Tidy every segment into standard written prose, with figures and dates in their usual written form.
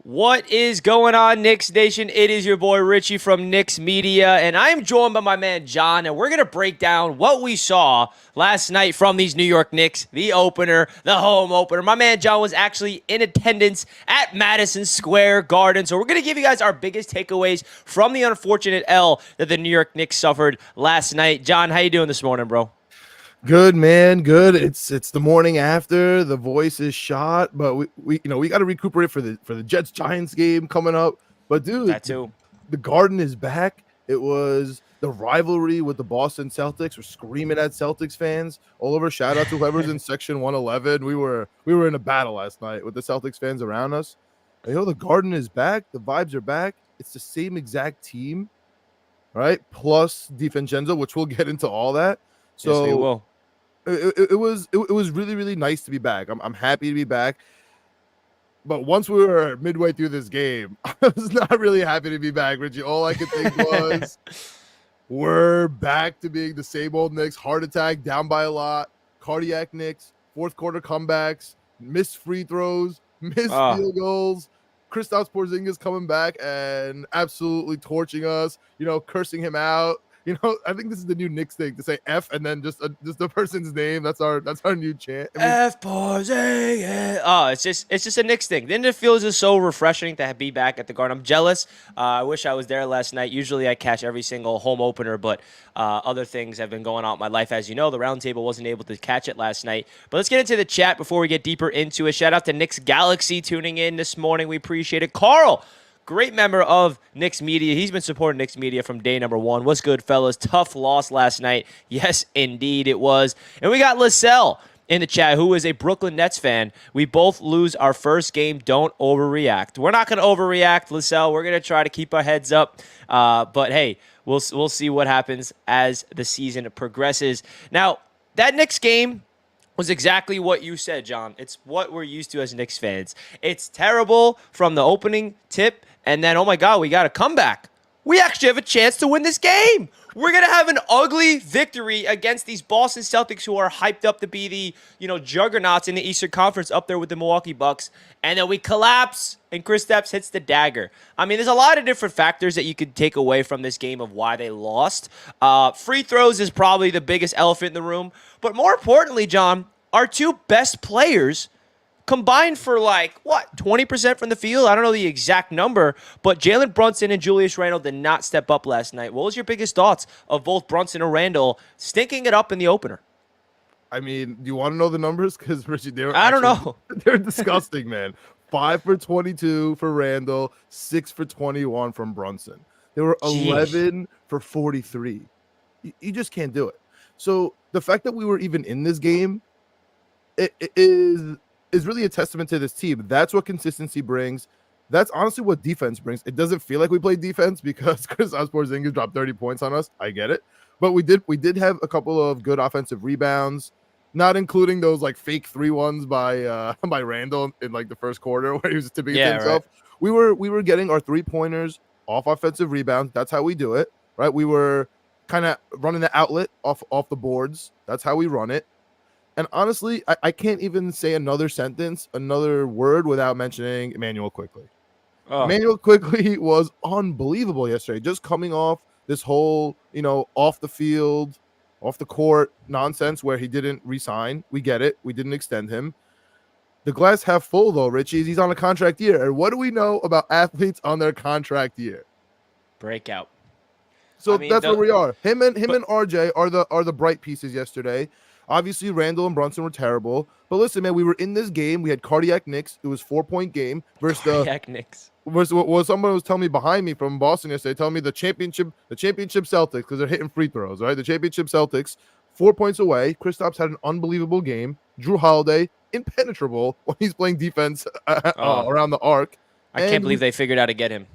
What is going on, Knicks Nation? It is your boy Richie from Knicks Media, and I am joined by my man John, and we're going to break down what we saw last night from these New York Knicks, the opener, the home opener. My man John was actually in attendance at Madison Square Garden, so we're going to give you guys our biggest takeaways from the unfortunate L that the New York Knicks suffered last night. John, how you doing this morning, bro? Good, man. Good. It's the morning after. The voice is shot, but we got to recuperate for the Jets Giants game coming up. But dude, That too. the Garden is back. It was the rivalry with the Boston Celtics. We're screaming at Celtics fans all over. Shout out to whoever's in section 111. We were in a battle last night with the Celtics fans around us. The Garden is back. The vibes are back. It's the same exact team, right? Plus DiVincenzo, which we'll get into all that. So yes, we will. It was really, really nice to be back. I'm happy to be back. But once we were midway through this game, I was not really happy to be back, Richie. All I could think was we're back to being the same old Knicks. Heart attack, down by a lot. Cardiac Knicks, fourth quarter comebacks, missed free throws, missed field goals. Kristaps Porzingis coming back and absolutely torching us, cursing him out. I think this is the new Knicks thing to say F and then just the person's name. That's our new chant. F Porzingis. Oh, it's just a Knicks thing. Then it feels just so refreshing to be back at the Garden. I'm jealous. I wish I was there last night. Usually I catch every single home opener, but other things have been going on in my life. As you know, the roundtable wasn't able to catch it last night. But let's get into the chat before we get deeper into it. Shout out to Knicks Galaxy tuning in this morning. We appreciate it. Carl, great member of Knicks Media. He's been supporting Knicks Media from day number one. What's good, fellas? Tough loss last night. Yes, indeed it was. And we got LaSalle in the chat, who is a Brooklyn Nets fan. We both lose our first game. Don't overreact. We're not going to overreact, LaSalle. We're going to try to keep our heads up. But, hey, we'll see what happens as the season progresses. Now, that Knicks game was exactly what you said, John. It's what we're used to as Knicks fans. It's terrible from the opening tip, and then, oh my God, we got a comeback. We actually have a chance to win this game. We're going to have an ugly victory against these Boston Celtics who are hyped up to be the, juggernauts in the Eastern Conference up there with the Milwaukee Bucks. And then we collapse, and Kristaps hits the dagger. I mean, there's a lot of different factors that you could take away from this game of why they lost. Free throws is probably the biggest elephant in the room. But more importantly, John, our two best players combined for 20% from the field? I don't know the exact number, but Jalen Brunson and Julius Randle did not step up last night. What was your biggest thoughts of both Brunson and Randle stinking it up in the opener? I mean, do you want to know the numbers? Because Richie, I don't know. They're disgusting, man. 5 for 22 for Randle, 6 for 21 from Brunson. They were 11 for 43. You just can't do it. So the fact that we were even in this game, it is really a testament to this team. That's what consistency brings. That's honestly what defense brings. It doesn't feel like we played defense because Kristaps Porzingis dropped 30 points on us. I get it. But we did have a couple of good offensive rebounds, not including those fake 3-1s by Randle in the first quarter where he was tipping himself. Right. We were getting our 3-pointers off offensive rebounds. That's how we do it, right? We were kind of running the outlet off the boards. That's how we run it. And honestly, I can't even say another word without mentioning Emmanuel Quickley. Emmanuel Quickley was unbelievable yesterday, just coming off this whole, off the field, off the court nonsense where he didn't resign. We get it. We didn't extend him. The glass half full, though, Richie. He's on a contract year. And what do we know about athletes on their contract year? Breakout. So that's where we are. Him and RJ are the bright pieces yesterday. Obviously, Randle and Brunson were terrible. But listen, man, we were in this game. We had Cardiac Knicks. It was 4-point game versus Cardiac Knicks. Versus what someone was telling me behind me from Boston yesterday, telling me the championship Celtics, because they're hitting free throws, right? The championship Celtics, 4 points away. Kristaps had an unbelievable game. Drew Holiday, impenetrable when he's playing defense around the arc. I can't believe they figured out to get him.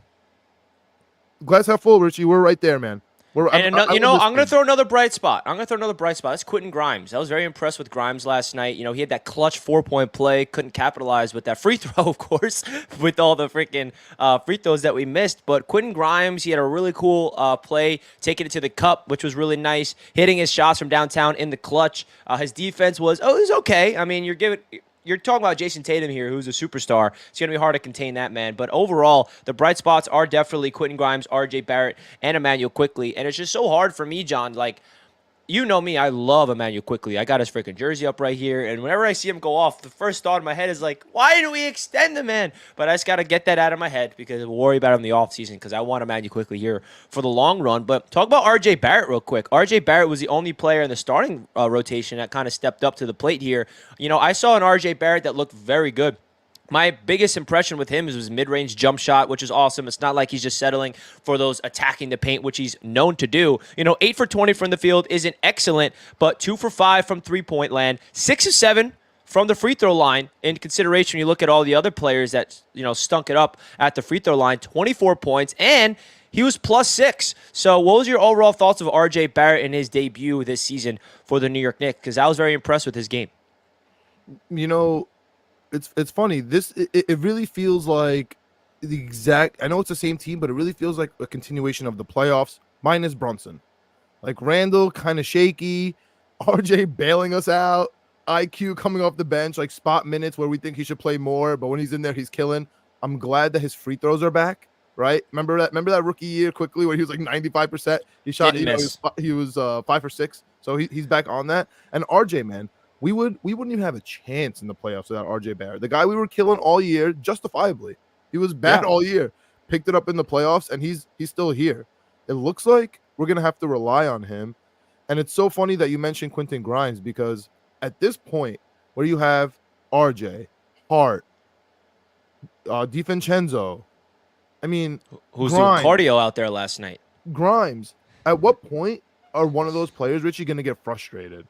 Glass half full, Richie. We're right there, man. I'm going to throw another bright spot. That's Quentin Grimes. I was very impressed with Grimes last night. He had that clutch 4-point play, couldn't capitalize with that free throw, of course, with all the freaking free throws that we missed. But Quentin Grimes, he had a really cool play, taking it to the cup, which was really nice, hitting his shots from downtown in the clutch. His defense was okay. I mean, you're you're talking about Jason Tatum here, who's a superstar. It's going to be hard to contain that man. But overall, the bright spots are definitely Quentin Grimes, R.J. Barrett, and Emmanuel Quickley. And it's just so hard for me, John. Like, you know me, I love Emmanuel Quickley. I got his freaking jersey up right here, and whenever I see him go off, the first thought in my head is like, why do we extend the man? But I just got to get that out of my head because we'll worry about him in the offseason because I want Emmanuel Quickley here for the long run. But talk about R.J. Barrett real quick. R.J. Barrett was the only player in the starting rotation that kind of stepped up to the plate here. You know, I saw an R.J. Barrett that looked very good. My biggest impression with him is his mid-range jump shot, which is awesome. It's not like he's just settling for those attacking the paint, which he's known to do. You know, 8 for 20 from the field isn't excellent, but 2 for 5 from three-point land, 6 of 7 from the free throw line. In consideration, you look at all the other players that, you know, stunk it up at the free throw line, 24 points, and he was +6. So what was your overall thoughts of R.J. Barrett in his debut this season for the New York Knicks? Because I was very impressed with his game. You know, it's funny. It really feels like the exact. I know it's the same team, but it really feels like a continuation of the playoffs minus Brunson. Like Randall kind of shaky, RJ bailing us out, IQ coming off the bench, like spot minutes where we think he should play more, but when he's in there, he's killing. I'm glad that his free throws are back. Right? Remember that rookie year quickly where he was like 95%. He shot. He was 5 for 6. So he's back on that. And RJ, man. We wouldn't even have a chance in the playoffs without R.J. Barrett. The guy we were killing all year, justifiably. He was bad all year. Picked it up in the playoffs, and he's still here. It looks like we're gonna have to rely on him. And it's so funny that you mentioned Quentin Grimes because at this point, where you have R.J., Hart, DiVincenzo, I mean, who's Grimes, doing cardio out there last night? Grimes. At what point are one of those players, Richie, gonna get frustrated?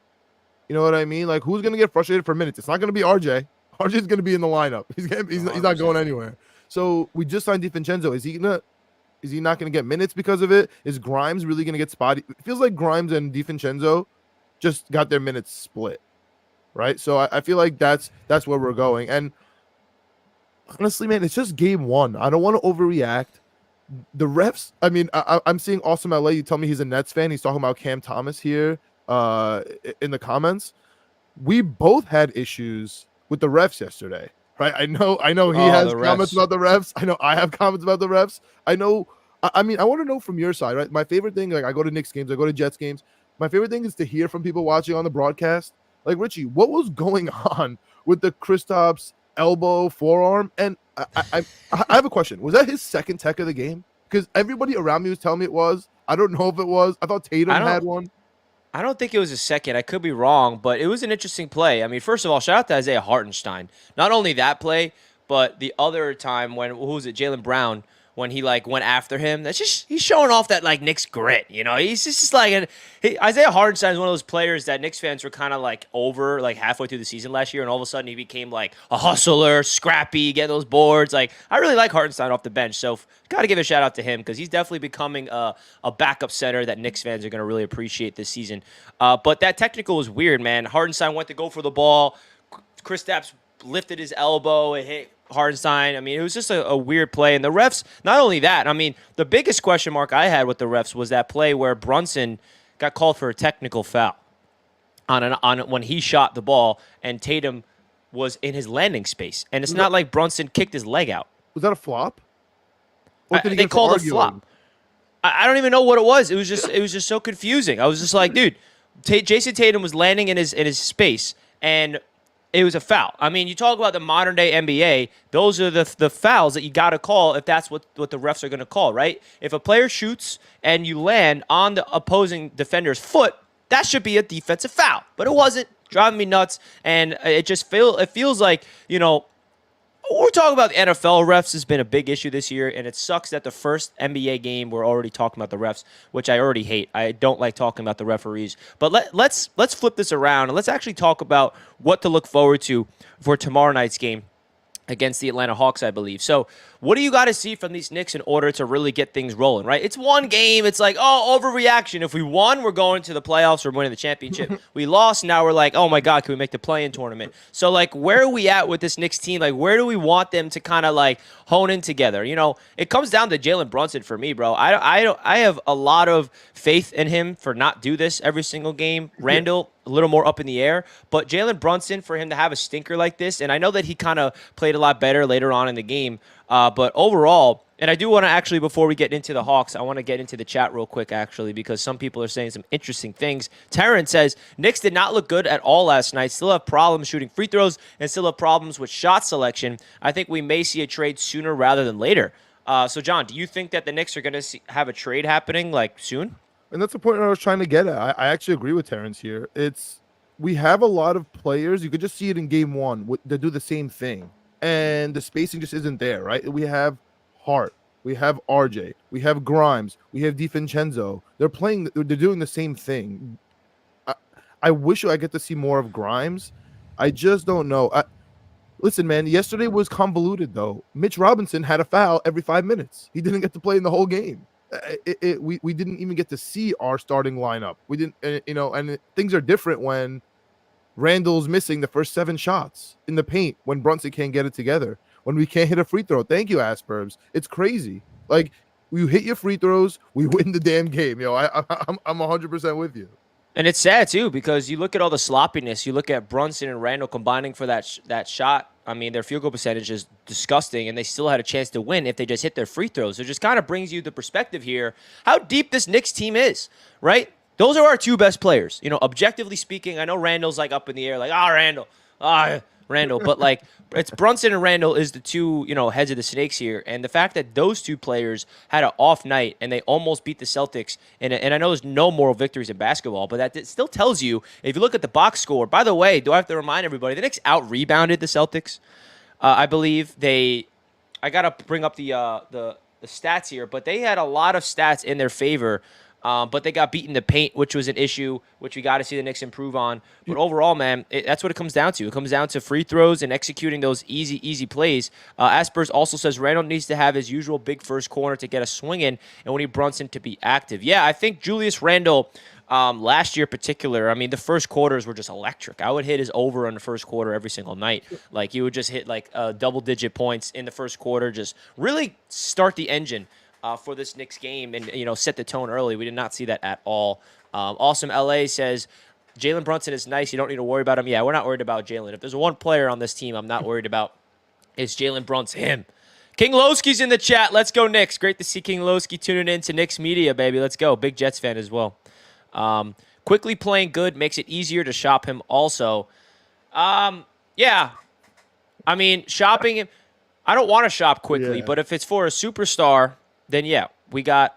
You know what I mean? Like, who's going to get frustrated for minutes? It's not going to be RJ. RJ's going to be in the lineup. He's not going anywhere. So we just signed DiVincenzo. Is he not going to get minutes because of it? Is Grimes really going to get spotty? It feels like Grimes and DiVincenzo just got their minutes split, right? So I feel like that's where we're going. And honestly, man, it's just game one. I don't want to overreact. The refs, I mean, I'm seeing Awesome LA. You tell me he's a Nets fan. He's talking about Cam Thomas here. In the comments, we both had issues with the refs yesterday, right? I know he has comments about the refs. I know I have comments about the refs. I know. I mean, I want to know from your side, right? My favorite thing, like I go to Knicks games, I go to Jets games. My favorite thing is to hear from people watching on the broadcast. Like Richie, what was going on with the Kristaps elbow, forearm? And I have a question. Was that his second tech of the game? Because everybody around me was telling me it was. I don't know if it was. I thought Tatum had one. I don't think it was a second. I could be wrong, but it was an interesting play. I mean, first of all, shout out to Isaiah Hartenstein. Not only that play, but the other time when, who was it, Jalen Brown, when he like went after him. That's just, he's showing off that like Knicks grit, you know. He's just like Isaiah Hartenstein is one of those players that Knicks fans were kind of like over like halfway through the season last year, and all of a sudden he became like a hustler, scrappy, getting those boards. Like I really like Hartenstein off the bench, so got to give a shout out to him because he's definitely becoming a backup center that Knicks fans are going to really appreciate this season. But that technical was weird, man. Hartenstein went to go for the ball. Kristaps lifted his elbow and hit Hartenstein. I mean, it was just a weird play. And the refs, not only that, I mean, the biggest question mark I had with the refs was that play where Brunson got called for a technical foul on when he shot the ball and Tatum was in his landing space. And it's not like Brunson kicked his leg out. Was that a flop? They called a flop. I don't even know what it was. It was just so confusing. I was just like, dude, Jason Tatum was landing in his space, and it was a foul. I mean, you talk about the modern day NBA, those are the fouls that you got to call if that's what the refs are going to call, right? If a player shoots and you land on the opposing defender's foot, that should be a defensive foul. But it wasn't. Driving me nuts, and it feels like, you know, we're talking about the NFL refs has been a big issue this year, and it sucks that the first NBA game we're already talking about the refs, which I already hate. I don't like talking about the referees. But let's flip this around, and let's actually talk about what to look forward to for tomorrow night's game against the Atlanta Hawks, I believe. So what do you got to see from these Knicks in order to really get things rolling, right? It's one game. It's like, oh, overreaction. If we won, we're going to the playoffs. We're winning the championship. We lost. Now we're like, oh, my God, can we make the play-in tournament? So, like, where are we at with this Knicks team? Like, where do we want them to kind of, like, hone in together? You know, it comes down to Jalen Brunson for me, bro. I have a lot of faith in him for not do this every single game. Randall, a little more up in the air. But Jalen Brunson, for him to have a stinker like this, and I know that he kind of played a lot better later on in the game, but overall, and I do want to actually, before we get into the Hawks, I want to get into the chat real quick, actually, because some people are saying some interesting things. Terrence says, Knicks did not look good at all last night. Still have problems shooting free throws and still have problems with shot selection. I think we may see a trade sooner rather than later. So, John, do you think that the Knicks are going to have a trade happening, like, soon? And that's the point I was trying to get at. I actually agree with Terrence here. We have a lot of players. You could just see it in game one that do the same thing. And the spacing just isn't there, right? We have Hart. We have RJ. We have Grimes. We have DiVincenzo. They're doing the same thing. I wish I get to see more of Grimes. I just don't know. Listen, man, yesterday was convoluted, though. Mitch Robinson had a foul every 5 minutes. He didn't get to play in the whole game. We didn't even get to see our starting lineup. We didn't, and things are different when Randall's missing the first 7 shots in the paint, when Brunson can't get it together, when we can't hit a free throw. Thank you, Asperbs. It's crazy. Like, you hit your free throws, we win the damn game. I'm 100% with you. And it's sad, too, because you look at all the sloppiness. You look at Brunson and Randall combining for that shot. I mean, their field goal percentage is disgusting, and they still had a chance to win if they just hit their free throws. So it just kind of brings you the perspective here how deep this Knicks team is, right? Those are our 2 best players. Objectively speaking, I know Randall's, like, up in the air, like, Randall. But, like, it's Brunson and Randall is the 2, heads of the snakes here. And the fact that those 2 players had an off night and they almost beat the Celtics, and I know there's no moral victories in basketball, but that still tells you, if you look at the box score, by the way, do I have to remind everybody, the Knicks out-rebounded the Celtics. I believe I got to bring up the stats here, but they had a lot of stats in their favor. But they got beat in the paint, which was an issue, which we got to see the Knicks improve on. But overall, man, that's what it comes down to. It comes down to free throws and executing those easy plays. Aspers also says Randall needs to have his usual big first corner to get a swing in, and we need Brunson to be active. Yeah, I think Julius Randle, last year in particular, I mean, the first quarters were just electric. I would hit his over in the first quarter every single night. Like, he would just hit, like, double-digit points in the first quarter, just really start the engine for this Knicks game and, set the tone early. We did not see that at all. Awesome LA says, Jalen Brunson is nice. You don't need to worry about him. Yeah, we're not worried about Jalen. If there's one player on this team I'm not worried about, it's Jalen Brunson. Him. King Lowski's in the chat. Let's go, Knicks. Great to see King Lowski tuning in to Knicks Media, baby. Let's go. Big Jets fan as well. Quickly playing good makes it easier to shop him also. Yeah. I mean, shopping him, I don't want to shop quickly, but if it's for a superstar, then yeah, we got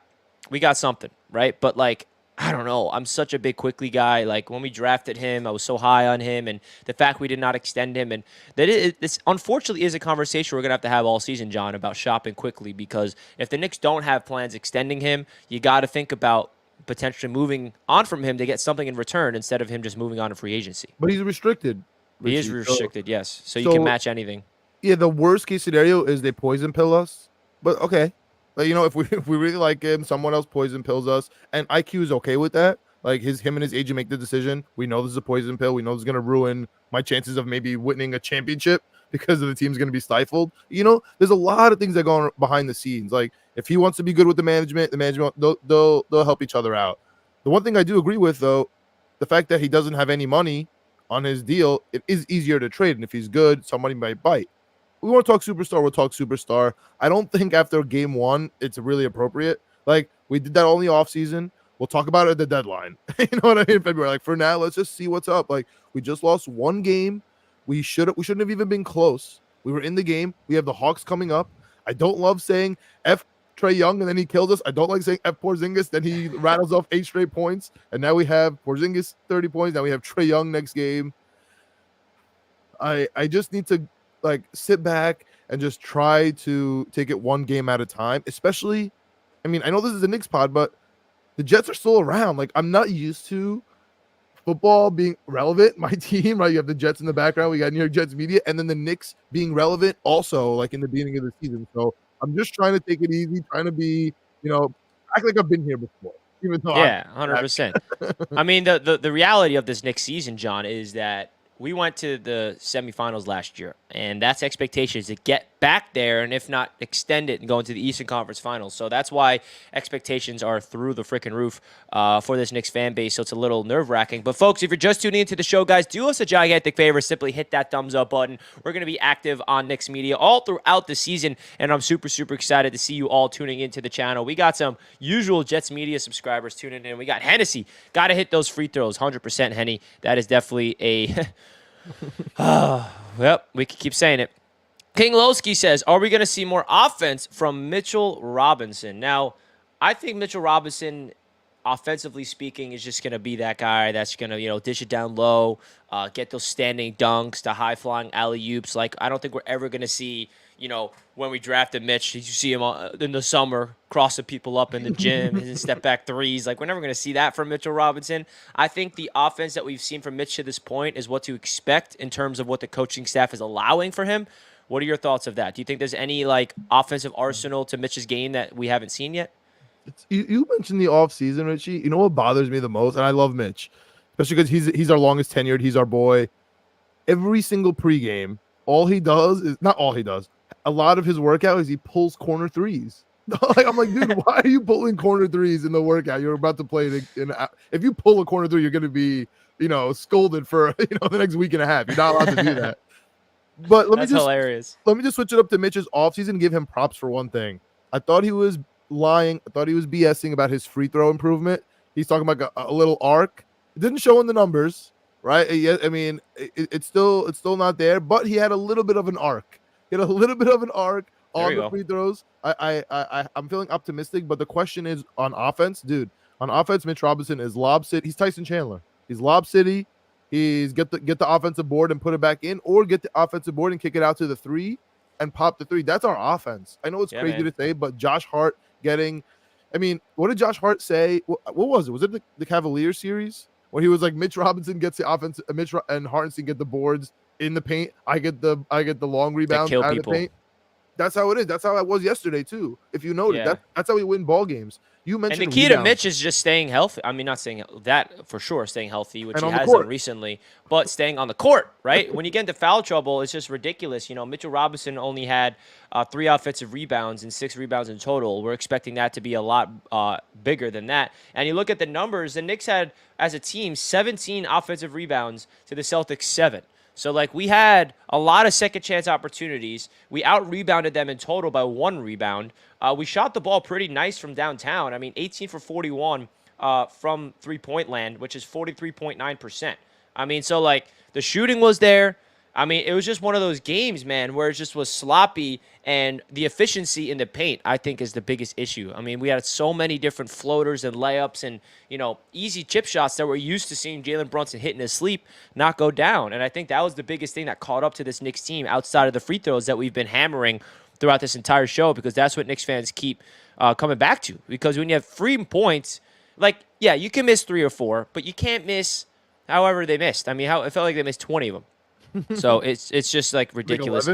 something, right? But, like, I don't know. I'm such a big quickly guy. Like, when we drafted him, I was so high on him, and the fact we did not extend him, and this unfortunately is a conversation we're gonna have all season, John, about shopping quickly. Because if the Knicks don't have plans extending him, you got to think about potentially moving on from him to get something in return instead of him just moving on to free agency. But he's restricted. He is restricted, yes. So you can match anything. Yeah, the worst case scenario is they poison pill us. But okay. Like, if we really like him, someone else poison pills us, and IQ is okay with that. Like, him and his agent make the decision. We know this is a poison pill. We know this is going to ruin my chances of maybe winning a championship because the team's going to be stifled. There's a lot of things that go on behind the scenes. Like, if he wants to be good with the management, they'll help each other out. The one thing I do agree with, though, the fact that he doesn't have any money on his deal, it is easier to trade. And if he's good, somebody might bite. We want to talk superstar, we'll talk superstar. I don't think after game 1 it's really appropriate. Like, we did that only off season. We'll talk about it at the deadline. You know what I mean? February. Like, for now, let's just see what's up. Like, we just lost 1 game. We shouldn't have even been close. We were in the game. We have the Hawks coming up. I don't love saying F Trae Young and then he killed us. I don't like saying F Porzingis, then he rattles off 8 straight points. And now we have Porzingis 30 points. Now we have Trae Young next game. I just need to, like, sit back and just try to take it 1 game at a time. Especially, I mean, I know this is a Knicks pod, but the Jets are still around. Like, I'm not used to football being relevant. My team, right? You have the Jets in the background. We got New York Jets media, and then the Knicks being relevant also, like, in the beginning of the season. So I'm just trying to take it easy, trying to be, act like I've been here before. Even though 100%. I mean, the reality of this Knicks season, John, is that we went to the semifinals last year, and that's expectations to get back there, and if not extend it and go into the Eastern Conference Finals. So that's why expectations are through the freaking roof for this Knicks fan base. So it's a little nerve-wracking. But folks, if you're just tuning into the show, guys, do us a gigantic favor. Simply hit that thumbs up button. We're going to be active on Knicks Media all throughout the season, and I'm super, super excited to see you all tuning into the channel. We got some usual Jets Media subscribers tuning in. We got Hennessy. Got to hit those free throws. 100% Henny. That is definitely a... Yep, we can keep saying it. King Lowski says, are we going to see more offense from Mitchell Robinson? Now, I think Mitchell Robinson, offensively speaking, is just going to be that guy that's going to, dish it down low, get those standing dunks, the high-flying alley-oops. Like, I don't think we're ever going to see, when we drafted Mitch, you see him in the summer crossing people up in the gym, his step-back threes. Like, we're never going to see that from Mitchell Robinson. I think the offense that we've seen from Mitch to this point is what to expect in terms of what the coaching staff is allowing for him. What are your thoughts of that? Do you think there's any offensive arsenal to Mitch's game that we haven't seen yet? You mentioned the offseason, Richie. You know what bothers me the most? And I love Mitch, especially because he's our longest tenured. He's our boy. Every single pregame, a lot of his workout is he pulls corner threes. I'm like, dude, why are you pulling corner threes in the workout? You're about to play if you pull a corner three, you're going to be, scolded for, the next week and a half. You're not allowed to do that. But That's hilarious. Let me just switch it up to Mitch's offseason and give him props for one thing. I thought he was lying. I thought he was BSing about his free throw improvement. He's talking about a little arc. It didn't show in the numbers, right? I mean, it's still not there, but he had a little bit of an arc. He had a little bit of an arc on the free throws. I'm feeling optimistic, but the question is on offense, dude. On offense, Mitch Robinson is lob city. He's Tyson Chandler. He's lob city. He's get the offensive board and put it back in, or get the offensive board and kick it out to the three and pop the three. That's our offense. I know it's crazy to say, but Josh Hart what did Josh Hart say? What was it? Was it the Cavaliers series where he was like, Mitch Robinson gets the offense, Mitch and Hartenstein get the boards in the paint. I get the long rebounds out of the paint. That's how it is. That's how it was yesterday too. If you noted, that's how we win ball games. You mentioned, and the key to Mitch is just staying healthy. I mean, not saying that for sure, staying healthy, which he has done recently, but staying on the court, right? When you get into foul trouble, it's just ridiculous. Mitchell Robinson only had 3 offensive rebounds and 6 rebounds in total. We're expecting that to be a lot bigger than that. And you look at the numbers, the Knicks had, as a team, 17 offensive rebounds to the Celtics 7. So, we had a lot of second-chance opportunities. We out-rebounded them in total by 1 rebound. We shot the ball pretty nice from downtown. I mean, 18 for 41 from three-point land, which is 43.9%. I mean, so, the shooting was there. I mean, it was just one of those games, man, where it just was sloppy, and the efficiency in the paint, I think, is the biggest issue. I mean, we had so many different floaters and layups and, easy chip shots that we're used to seeing Jalen Brunson hit in his sleep not go down. And I think that was the biggest thing that caught up to this Knicks team outside of the free throws that we've been hammering throughout this entire show, because that's what Knicks fans keep coming back to. Because when you have free points, you can miss 3 or 4, but you can't miss however they missed. I mean, it felt like they missed 20 of them. So it's just ridiculous.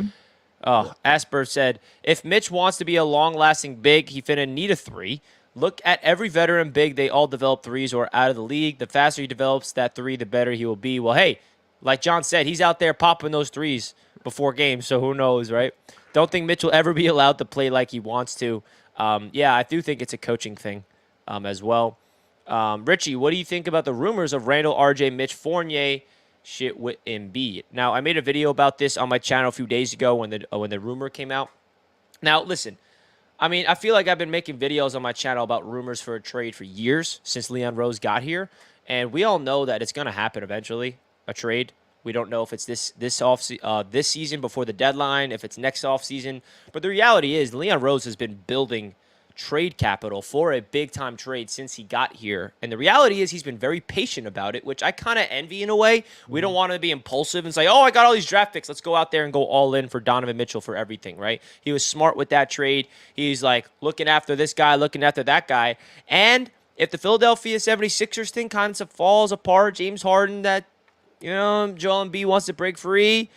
Asper said, if Mitch wants to be a long-lasting big, he finna need a 3. Look at every veteran big. They all develop 3s or out of the league. The faster he develops that 3, the better he will be. Well, hey, like John said, he's out there popping those 3s before games, so who knows, right? Don't think Mitch will ever be allowed to play like he wants to. I do think it's a coaching thing as well. Richie, what do you think about the rumors of Randall, RJ, Mitch, Fournier shit with Embiid? Now, I made a video about this on my channel a few days ago when the rumor came out. Now, listen, I mean, I feel like I've been making videos on my channel about rumors for a trade for years since Leon Rose got here, and we all know that it's going to happen eventually, a trade. We don't know if it's this season before the deadline, if it's next offseason, but the reality is Leon Rose has been building trade capital for a big-time trade since he got here. And the reality is he's been very patient about it, which I kind of envy in a way. We don't want to be impulsive and say, oh, I got all these draft picks. Let's go out there and go all in for Donovan Mitchell for everything, right? He was smart with that trade. He's looking after this guy, looking after that guy. And if the Philadelphia 76ers thing kind of falls apart, James Harden, that, Joel Embiid wants to break free,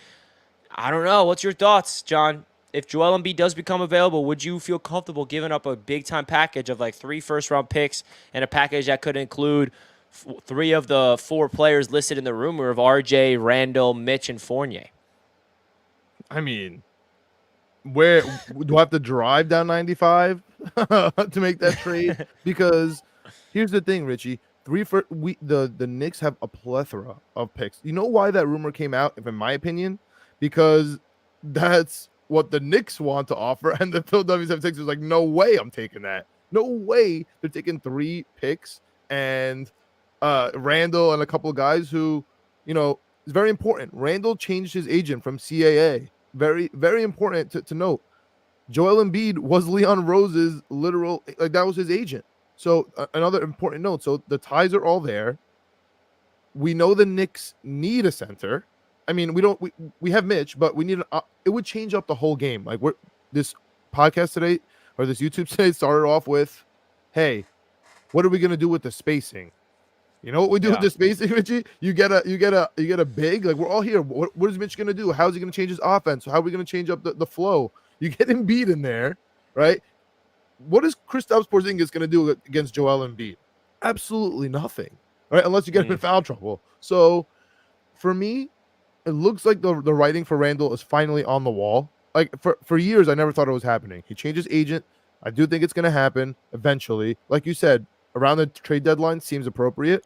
I don't know. What's your thoughts, John? If Joel Embiid does become available, would you feel comfortable giving up a big-time package of 3 first-round picks and a package that could include 3 of the 4 players listed in the rumor of RJ, Randall, Mitch, and Fournier? I mean, Where do I have to drive down 95 to make that trade? Because here's the thing, Richie. The Knicks have a plethora of picks. You know why that rumor came out, if in my opinion? Because that's what the Knicks want to offer, and the Philadelphia 76ers was like, no way I'm taking that. No way they're taking 3 picks and Randall and a couple of guys who, is very important. Randall changed his agent from CAA. Very, very important to note. Joel Embiid was Leon Rose's literal, like that was his agent. So another important note. So the ties are all there. We know the Knicks need a center. I mean, we have Mitch, but we need it would change up the whole game. Like this podcast today or this YouTube today started off with, hey, what are we gonna do with the spacing? You know what we do with the spacing, Richie? You get a big, like we're all here. What is Mitch gonna do? How's he gonna change his offense? How are we gonna change up the flow? You get Embiid in there, right? What is Kristaps Porzingis gonna do against Joel Embiid? Absolutely nothing, right? Unless you get him in foul trouble. So for me, it looks like the writing for Randall is finally on the wall. Like for years, I never thought it was happening. He changed his agent. I do think it's gonna happen eventually. Like you said, around the trade deadline seems appropriate.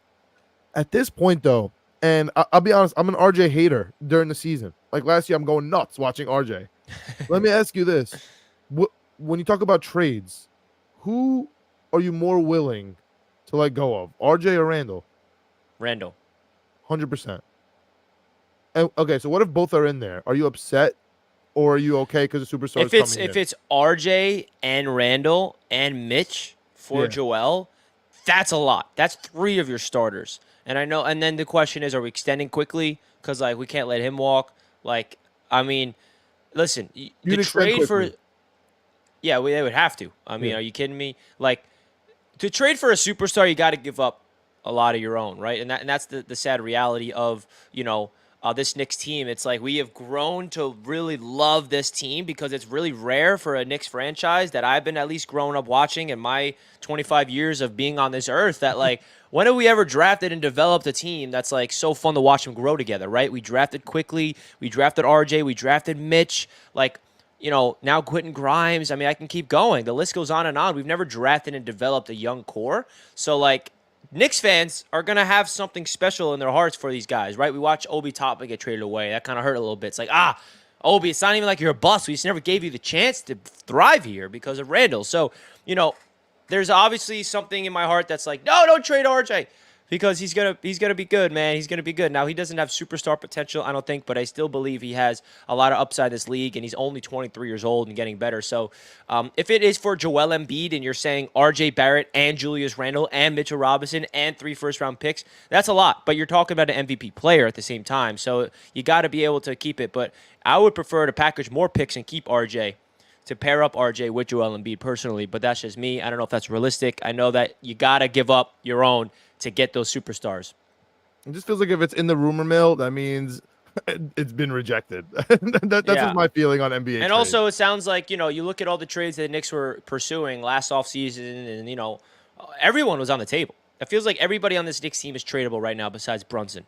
At this point, though, and I'll be honest, I'm an RJ hater during the season. Like last year, I'm going nuts watching RJ. Let me ask you this. When you talk about trades, who are you more willing to let go of, RJ or Randall? Randall. 100%. And, okay, so what if both are in there? Are you upset or are you okay because the superstar is coming in? If it's RJ and Randall and Mitch for Joel, that's a lot. That's 3 of your starters. And I know, and then the question is, are we extending quickly? Because, like, we can't let him walk. Like, I mean, listen, the trade for... Yeah, they would have to. I mean, are you kidding me? Like, to trade for a superstar, you got to give up a lot of your own, right? And that's the sad reality of, this Knicks team. It's like we have grown to really love this team because it's really rare for a Knicks franchise that I've been at least growing up watching in my 25 years of being on this earth that, like, when have we ever drafted and developed a team that's, like, so fun to watch them grow together, right? We drafted quickly. We drafted RJ. We drafted Mitch. Like, now Quentin Grimes. I mean, I can keep going. The list goes on and on. We've never drafted and developed a young core. So, like, Knicks fans are going to have something special in their hearts for these guys, right? We watch Obi Toppin get traded away. That kind of hurt a little bit. It's like, Obi, it's not even like you're a bust. We just never gave you the chance to thrive here because of Randall. So, there's obviously something in my heart that's like, no, don't trade RJ because he's gonna be good, man. He's gonna be good. Now, he doesn't have superstar potential, I don't think, but I still believe he has a lot of upside in this league, and he's only 23 years old and getting better. So if it is for Joel Embiid and you're saying RJ Barrett and Julius Randle and Mitchell Robinson and 3 first-round picks, that's a lot. But you're talking about an MVP player at the same time, so you got to be able to keep it. But I would prefer to package more picks and keep RJ, to pair up RJ with Joel Embiid personally, but that's just me. I don't know if that's realistic. I know that you got to give up your own to get those superstars. It just feels like if it's in the rumor mill, that means it's been rejected. That's just my feeling on NBA trades. Also, it sounds like, you look at all the trades that the Knicks were pursuing last offseason, and, everyone was on the table. It feels like everybody on this Knicks team is tradable right now besides Brunson.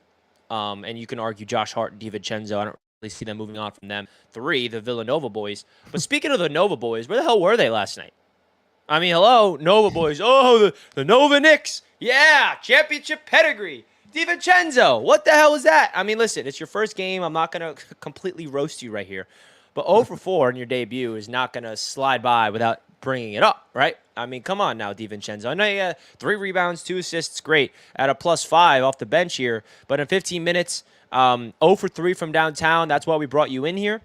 And you can argue Josh Hart and DiVincenzo. I don't really see them moving on from them. 3, the Villanova boys. But speaking of the Nova boys, where the hell were they last night? I mean, hello, Nova boys. Oh, the Nova Knicks. Yeah, championship pedigree. DiVincenzo, what the hell is that? I mean, listen, it's your first game. I'm not going to completely roast you right here. But 0 for 4 in your debut is not going to slide by without bringing it up, right? I mean, come on now, DiVincenzo. I know you had 3 rebounds, 2 assists, great. At a +5 off the bench here. But in 15 minutes, 0 for 3 from downtown. That's why we brought you in here.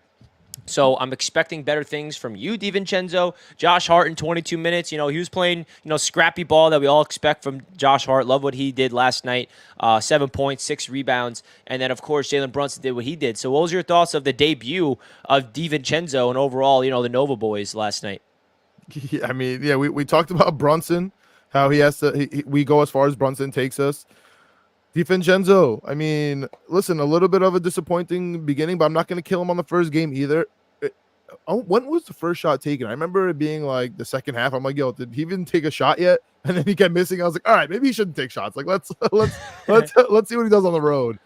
So I'm expecting better things from you, DiVincenzo. Josh Hart in 22 minutes. He was playing, scrappy ball that we all expect from Josh Hart. Love what he did last night. 7 points, 6 rebounds. And then, of course, Jalen Brunson did what he did. So what was your thoughts of the debut of DiVincenzo and overall, the Nova boys last night? Yeah, I mean, we talked about Brunson, how he has to, we go as far as Brunson takes us. DiVincenzo, I mean, listen, a little bit of a disappointing beginning, but I'm not going to kill him on the first game either. When was the first shot taken? I remember it being like the second half. I'm like, yo, did he even take a shot yet? And then he kept missing. I was like, all right, maybe he shouldn't take shots. Like, let's see what he does on the road.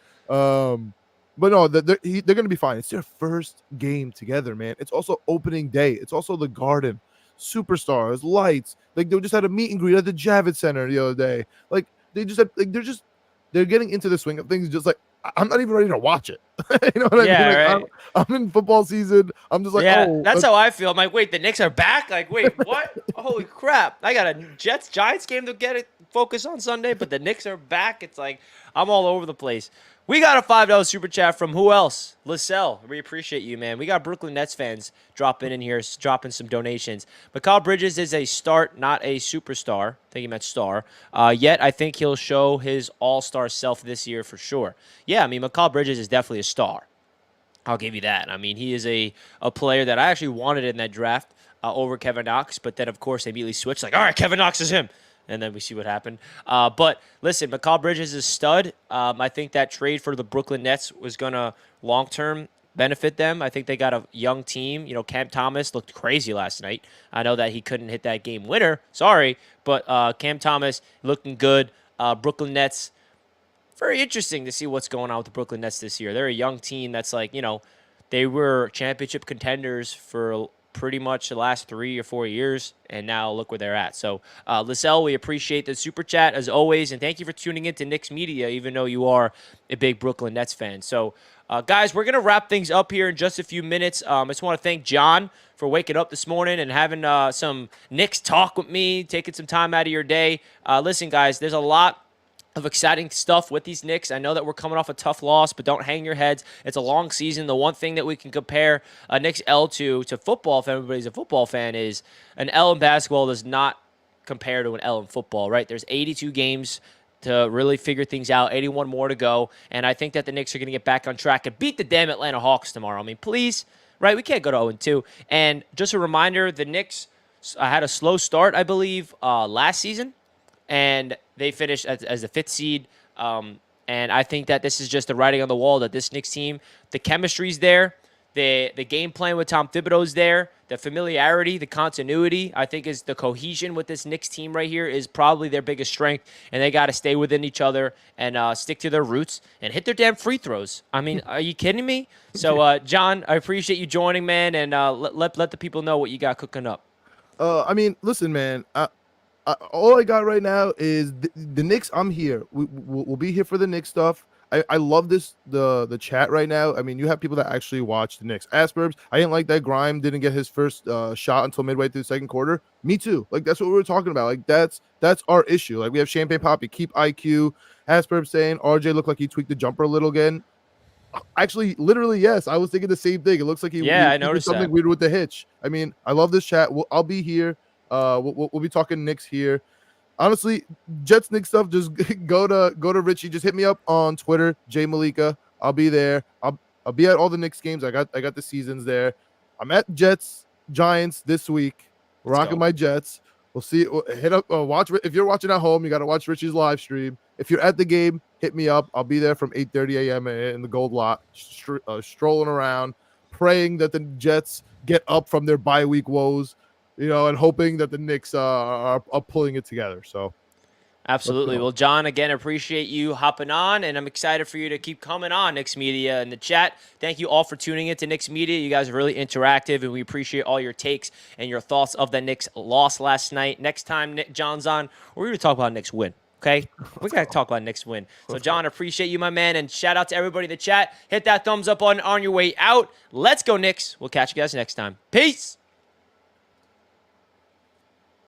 But no, they're going to be fine. It's their first game together, man. It's also opening day. It's also the Garden, superstars, lights. Like they just had a meet and greet at the Javits Center the other day. Like they just had, like they're getting into the swing of things. Just like I'm not even ready to watch it. You know what I mean? Yeah, Like right. I'm in football season. I'm just like, Yeah, oh, that's how I feel. I'm like, wait, the Knicks are back? Like, wait, what? Holy crap. I got a Giants game to get it focus on Sunday, but the Knicks are back. It's like I'm all over the place. We got a $5 super chat from who else? Lissell. We appreciate you, man. We got Brooklyn Nets fans dropping in here, dropping some donations. Mikal Bridges is a start, not a superstar. I think he meant star. Yet I think he'll show his all-star self this year for sure. Yeah, I mean, Mikal Bridges is definitely a star. I'll give you that. I mean, he is a player that I actually wanted in that draft over Kevin Knox, but then, of course, they immediately switched, like, all right, Kevin Knox is him. And then we see what happened. But listen, Mikal Bridges is a stud. I think that trade for the Brooklyn Nets was going to long-term benefit them. I think they got a young team. You know, Cam Thomas looked crazy last night. I know that he couldn't hit that game winner. Sorry. But Cam Thomas looking good. Brooklyn Nets, very interesting to see what's going on with the Brooklyn Nets this year. They're a young team that's like, you know, they were championship contenders for pretty much the last 3 or 4 years, and now look where they're at. So, Lissell, we appreciate the super chat as always, and thank you for tuning in to Knicks Media, even though you are a big Brooklyn Nets fan. So, guys, we're going to wrap things up here in just a few minutes. I just want to thank John for waking up this morning and having some Knicks talk with me, taking some time out of your day. Listen, guys, there's a lot of exciting stuff with these Knicks. I know that we're coming off a tough loss, but don't hang your heads. It's a long season. The one thing that we can compare a Knicks L to football, if everybody's a football fan, is an L in basketball does not compare to an L in football, right? There's 82 games to really figure things out, 81 more to go, and I think that the Knicks are going to get back on track and beat the damn Atlanta Hawks tomorrow. I mean, please, right? We can't go to 0-2. And just a reminder, the Knicks had a slow start, I believe, last season, and they finished as the 5th seed. And I think that this is just the writing on the wall that this Knicks team, the chemistry's there, the game plan with Tom Thibodeau's there, the familiarity, the continuity, I think is the cohesion with this Knicks team right here is probably their biggest strength, and they got to stay within each other and stick to their roots and hit their damn free throws. I mean, are you kidding me? So, John, I appreciate you joining, man, and let the people know what you got cooking up. I mean, listen, man. All I got right now is the Knicks. I'm here. We'll be here for the Knicks stuff. I love the chat right now. I mean, you have people that actually watch the Knicks. Asperbs, I didn't like that Grime didn't get his first shot until midway through the second quarter. Me too. Like that's what we were talking about. Like that's our issue. Like we have Champagne Poppy, keep IQ. Asperbs saying RJ looked like he tweaked the jumper a little again. Actually, literally, yes. I was thinking the same thing. It looks like he I did noticed something that. weird with the hitch. I mean, I love this chat. I'll be here. We'll be talking Knicks here. Honestly, Jets Knicks stuff. Just go to Richie. Just hit me up on Twitter, Jay Malika. I'll be there. I'll be at all the Knicks games. I got the seasons there. I'm at Jets Giants this week. Rocking my Jets. We'll see. Hit up. Watch if you're watching at home. You got to watch Richie's live stream. If you're at the game, hit me up. I'll be there from 8:30 a.m. in the Gold Lot, strolling around, praying that the Jets get up from their bye week woes. You know, and hoping that the Knicks are pulling it together. So, absolutely. Well, John, again, appreciate you hopping on, and I'm excited for you to keep coming on Knicks Media in the chat. Thank you all for tuning in to Knicks Media. You guys are really interactive, and we appreciate all your takes and your thoughts of the Knicks loss last night. Next time John's on, we're going to talk about Knicks win. Okay, we got to talk about Knicks win. So, John, appreciate you, my man, and shout out to everybody in the chat. Hit that thumbs up on your way out. Let's go, Knicks. We'll catch you guys next time. Peace.